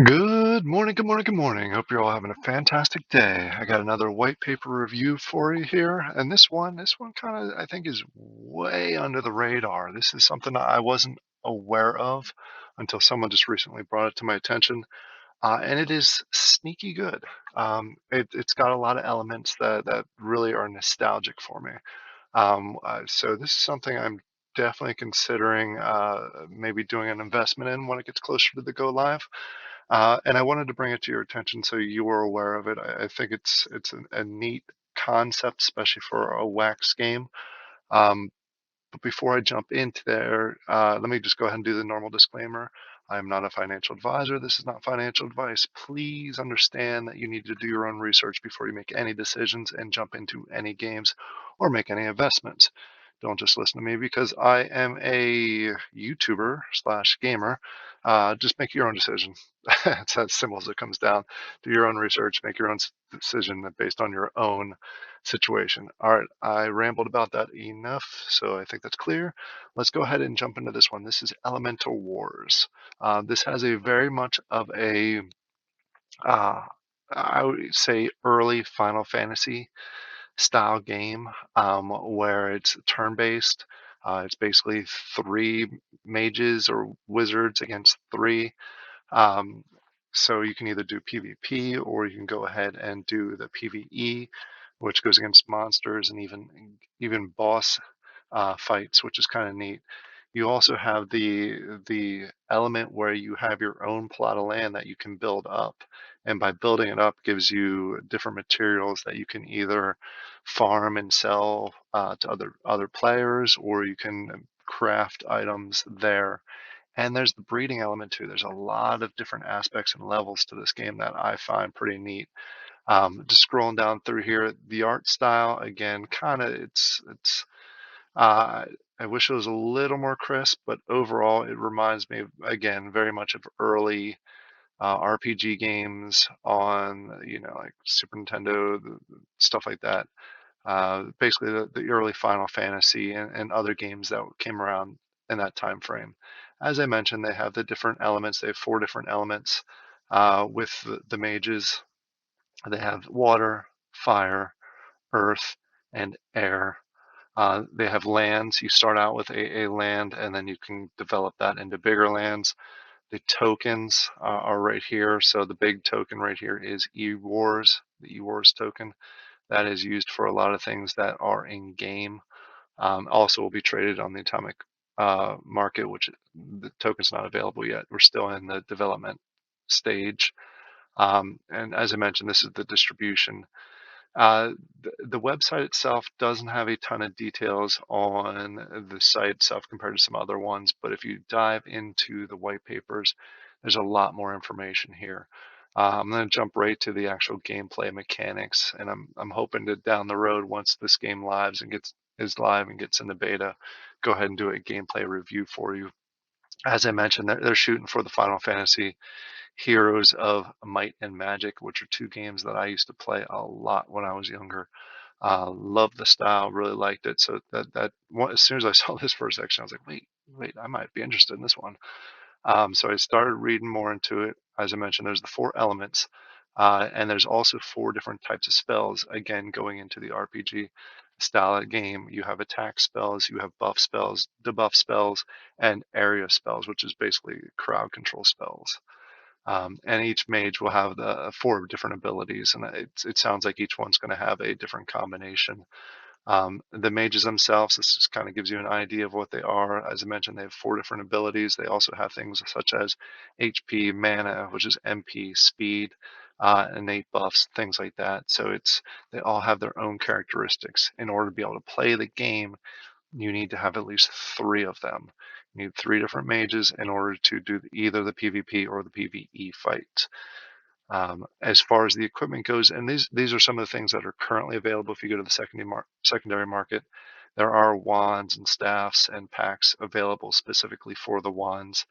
Good morning, good morning, good morning. Hope you're all having a fantastic day. I got another white paper review for you here, and this one kind of I think is way under the radar. This is something I wasn't aware of until someone just recently brought it to my attention, and it is sneaky good. It's got a lot of elements that really are nostalgic for me. So this is something I'm definitely considering maybe doing an investment in when it gets closer to the go live. And I wanted to bring it to your attention so you were aware of it. I think it's a neat concept, especially for a wax game. Um, but before I jump into there, let me just go ahead and do the normal disclaimer. I am not a financial advisor. This is not financial advice. Please understand that you need to do your own research before you make any decisions and jump into any games or make any investments. Don't just listen to me because I am a YouTuber slash gamer. Just make your own decision. It's as simple as it comes down. Do your own research, make your own decision based on your own situation. All right, I rambled about that enough, so I think that's clear. Let's go ahead and jump into this one. This is Elemental Wars. This has a very much of a, uh, I would say, early Final Fantasy style game, where it's turn-based. It's basically three mages or wizards against three. Um, so you can either do PvP or you can go ahead and do the PvE, which goes against monsters and even boss fights, which is kind of neat. You also have the element where you have your own plot of land that you can build up, and by building it up gives you different materials that you can either farm and sell to other players, or you can craft items there. And there's the breeding element too. There's a lot of different aspects and levels to this game that I find pretty neat. Just scrolling down through here, the art style again, kind of it's. Uh, I wish it was a little more crisp, but overall, it reminds me again very much of early RPG games on like Super Nintendo, stuff like that. Basically, the early Final Fantasy and other games that came around in that time frame. As I mentioned, they have the different elements. They have four different elements with the mages. They have water, fire, earth, and air. They have lands. You start out with a land, and then you can develop that into bigger lands. The tokens are right here. So the big token right here is E-Wars, the E-Wars token. That is used for a lot of things that are in game. Also will be traded on the atomic market, which the token's not available yet. We're still in the development stage. And as I mentioned, this is the distribution. The website itself doesn't have a ton of details on the site itself compared to some other ones, but if you dive into the white papers, there's a lot more information here. I'm going to jump right to the actual gameplay mechanics, and I'm hoping to down the road once this game is live and gets into beta, go ahead and do a gameplay review for you. As I mentioned, they're shooting for the Final Fantasy Heroes of Might and Magic, which are two games that I used to play a lot when I was younger. Loved the style, really liked it. So as soon as I saw this first section, I was like, wait, I might be interested in this one. So I started reading more into it. As I mentioned, there's the four elements, and there's also four different types of spells. Again, going into the RPG style of game, you have attack spells, you have buff spells, debuff spells, and area spells, which is basically crowd control spells. And each mage will have the four different abilities, and it sounds like each one's going to have a different combination. The mages themselves, this just kind of gives you an idea of what they are. As I mentioned, they have four different abilities. They also have things such as HP, mana, which is MP, speed, innate buffs, things like that. So they all have their own characteristics. In order to be able to play the game, you need to have at least three of them. You need three different mages in order to do either the PvP or the PvE fight. As far as the equipment goes, and these are some of the things that are currently available if you go to the secondary market. There are wands and staffs and packs available specifically for the wands.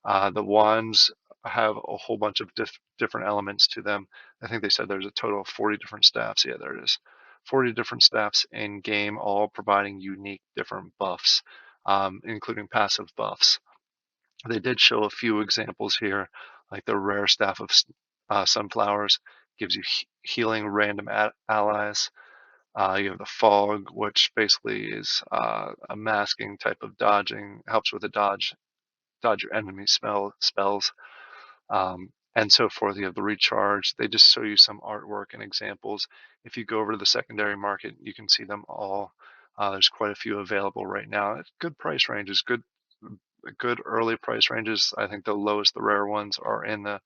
The wands have a whole bunch of different elements to them. I think they said there's a total of 40 different staffs. Yeah, there it is. 40 different staffs in game, all providing unique different buffs, including passive buffs. They did show a few examples here, like the rare staff of sunflowers gives you healing random allies. You have the fog, which basically is a masking type of dodging, helps with the dodge your enemy spells, and so forth. You have the recharge. They just show you some artwork and examples. If you go over to the secondary market, you can see them all. There's quite a few available right now. Good price ranges, good early price ranges. I think the lowest, the rare ones, are in the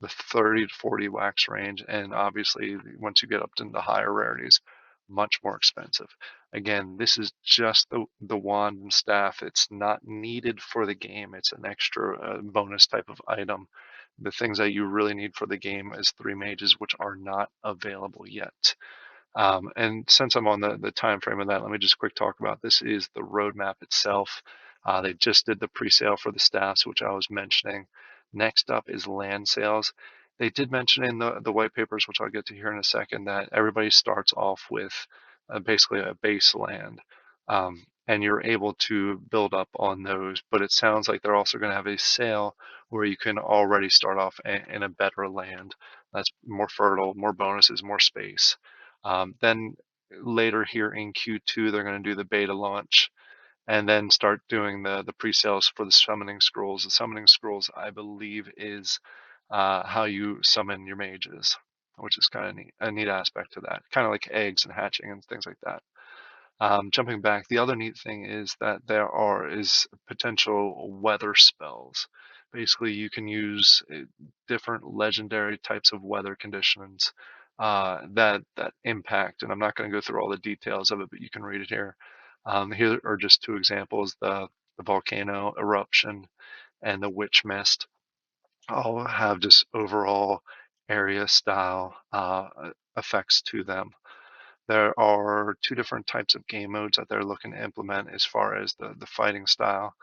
30 to 40 wax range, and obviously once you get up into higher rarities, much more expensive. Again, this is just the wand and staff. It's not needed for the game. It's an extra bonus type of item. The things that you really need for the game is three mages, which are not available yet. And since I'm on the time frame of that, let me just quick talk about this is the roadmap itself. They just did the pre-sale for the staffs, which I was mentioning. Next up is land sales. They did mention in the white papers, which I'll get to here in a second, that everybody starts off with basically a base land. And you're able to build up on those, but it sounds like they're also going to have a sale where you can already start off in a better land that's more fertile, more bonuses, more space. Then later here in Q2, they're going to do the beta launch and then start doing the pre-sales for the summoning scrolls. The summoning scrolls, I believe, is how you summon your mages, which is kind of neat, a neat aspect to that, kind of like eggs and hatching and things like that. Jumping back, the other neat thing is that there is potential weather spells. Basically, you can use different legendary types of weather conditions that impact. And I'm not going to go through all the details of it, but you can read it here. Here are just two examples: the volcano eruption and the witch mist. All have just overall area style effects to them. There are two different types of game modes that they're looking to implement as far as the fighting style.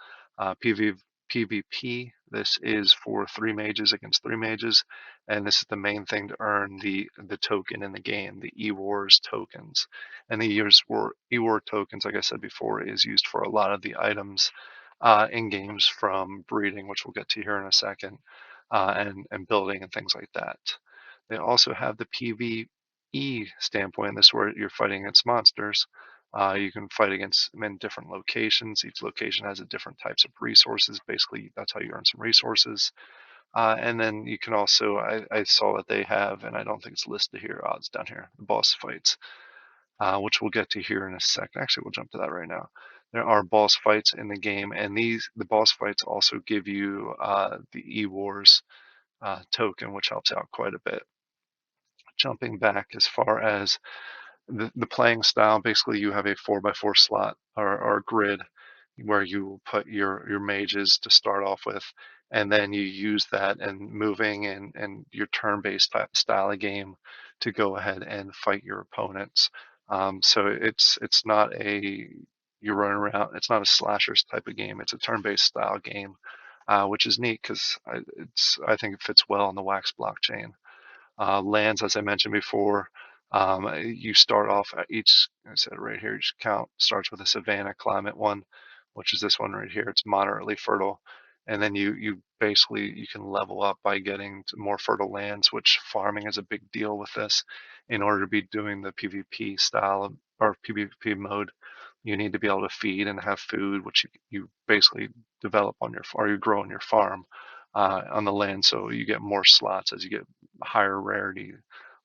PvP, this is for three mages against three mages, and this is the main thing to earn the token in the game, the E-Wars tokens. And the E-War tokens, like I said before, is used for a lot of the items in games, from breeding, which we'll get to here in a second, and building and things like that. They also have the PvE standpoint. This is where you're fighting against monsters. You can fight against them in different locations. Each location has a different types of resources. Basically, that's how you earn some resources. And then you can also, I saw that they have, and I don't think it's listed here, it's down here, the boss fights, which we'll get to here in a second. Actually, we'll jump to that right now. There are boss fights in the game, and the boss fights also give you the E-Wars token, which helps out quite a bit. Jumping back as far as the playing style, basically you have a 4x4 slot or grid where you will put your mages to start off with, and then you use that and moving and your turn-based style of game to go ahead and fight your opponents. So it's not a you're running around. It's not a slashers type of game. It's a turn-based style game, which is neat because I think it fits well on the Wax blockchain. Lands, as I mentioned before, you start off at each, I said right here, each count starts with a savanna climate one, which is this one right here. It's moderately fertile. And then you basically, you can level up by getting to more fertile lands, which farming is a big deal with this. In order to be doing the PvP style or PvP mode, you need to be able to feed and have food, which you basically develop on or you grow on your farm on the land. So you get more slots as you get higher rarity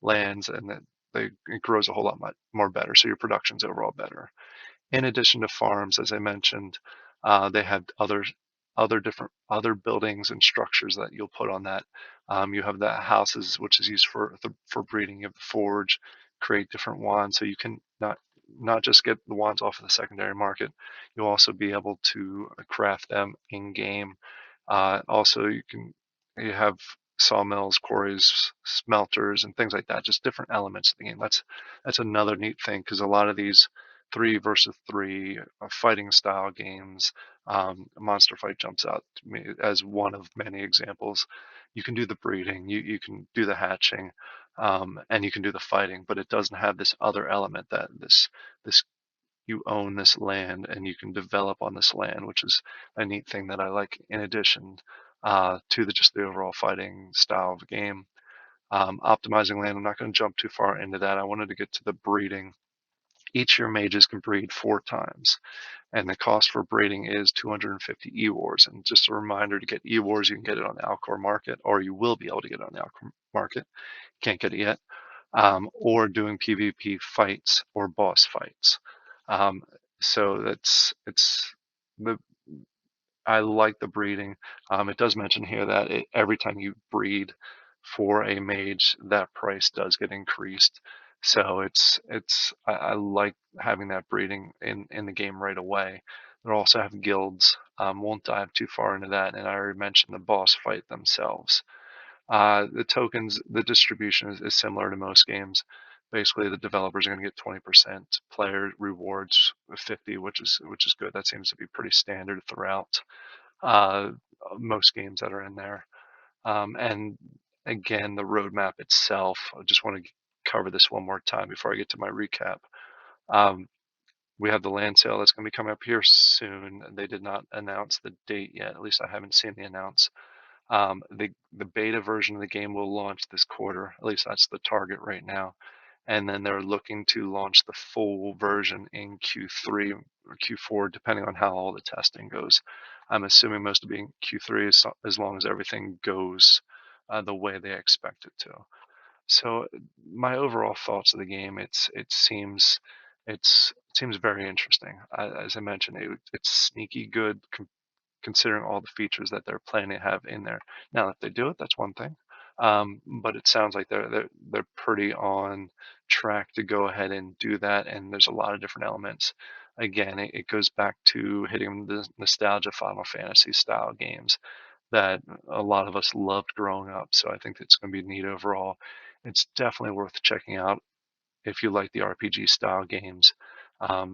lands, and it grows a whole lot more better. So your production's overall better. In addition to farms, as I mentioned, they have other buildings and structures that you'll put on that. You have the houses, which is used for breeding. You have the forge, create different wands, so you can not just get the wands off of the secondary market. You'll also be able to craft them in game. Also, you have sawmills, quarries, smelters, and things like that. Just different elements of the game. That's another neat thing, because a lot of these three versus three fighting style games, Monster Fight jumps out to me as one of many examples. You can do the breeding, you can do the hatching, and you can do the fighting, but it doesn't have this other element that this you own this land and you can develop on this land, which is a neat thing that I like in addition. to just the overall fighting style of the game. Optimizing land, I'm not going to jump too far into that. I wanted to get to the breeding. Each year mages can breed 4 times, and the cost for breeding is 250 E-Wars. And just a reminder, to get E-Wars, you can get it on the Alcor market, or you will be able to get it on the Alcor market. Can't get it yet. Or doing PvP fights or boss fights. Um, so it's the I like the breeding. It does mention here that every time you breed for a mage, that price does get increased. So I like having that breeding in the game right away. They also have guilds. Won't dive too far into that, and I already mentioned the boss fight themselves. The tokens, the distribution is similar to most games. Basically, the developers are going to get 20%, player rewards 50, which is good. That seems to be pretty standard throughout uh, most games that are in there. And again, the roadmap itself, I just want to cover this one more time before I get to my recap. Um, we have the land sale that's going to be coming up here soon. They did not announce the date yet. At least I haven't seen the announce. The beta version of the game will launch this quarter. At least that's the target right now. And then they're looking to launch the full version in Q3 or Q4, depending on how all the testing goes. I'm assuming most of it being Q3 as long as everything goes the way they expect it to. So my overall thoughts of the game, it seems very interesting. As I mentioned, it's sneaky good considering all the features that they're planning to have in there. Now, if they do it, that's one thing. But it sounds like they're pretty on track to go ahead and do that. And there's a lot of different elements. Again, it goes back to hitting the nostalgia Final Fantasy style games that a lot of us loved growing up. So I think it's going to be neat overall. It's definitely worth checking out if you like the RPG style games.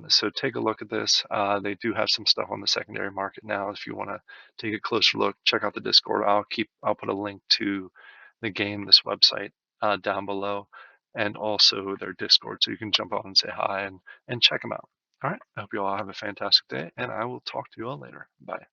So take a look at this. They do have some stuff on the secondary market now. If you want to take a closer look, check out the Discord. I'll put a link to the game, this website, down below, and also their Discord, so you can jump on and say hi and check them out. All right. I hope you all have a fantastic day, and I will talk to you all later. Bye.